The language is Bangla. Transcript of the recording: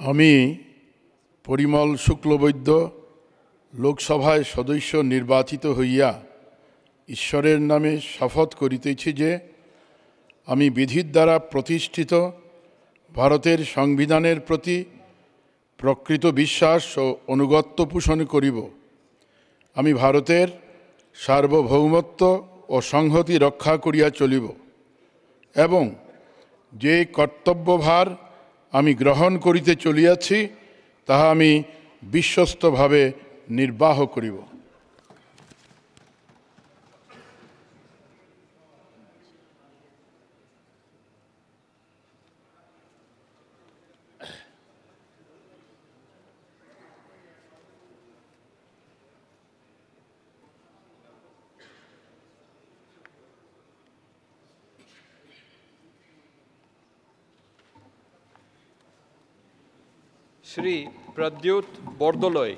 আমি পরিমল শুক্লবৈদ্য লোকসভায় সদস্য নির্বাচিত হইয়া ঈশ্বরের নামে শপথ করিতেছি যে আমি বিধির দ্বারা প্রতিষ্ঠিত ভারতের সংবিধানের প্রতি প্রকৃত বিশ্বাস ও অনুগত্য পোষণ করিব। আমি ভারতের সার্বভৌমত্ব ও সংহতি রক্ষা করিয়া চলিব এবং যে কর্তব্যভার আমি গ্রহণ করিতে চলিয়াছি তাহা আমি বিশ্বস্তভাবে নির্বাহ করিব। শ্রী প্রদ্যুৎ বরদলৈ।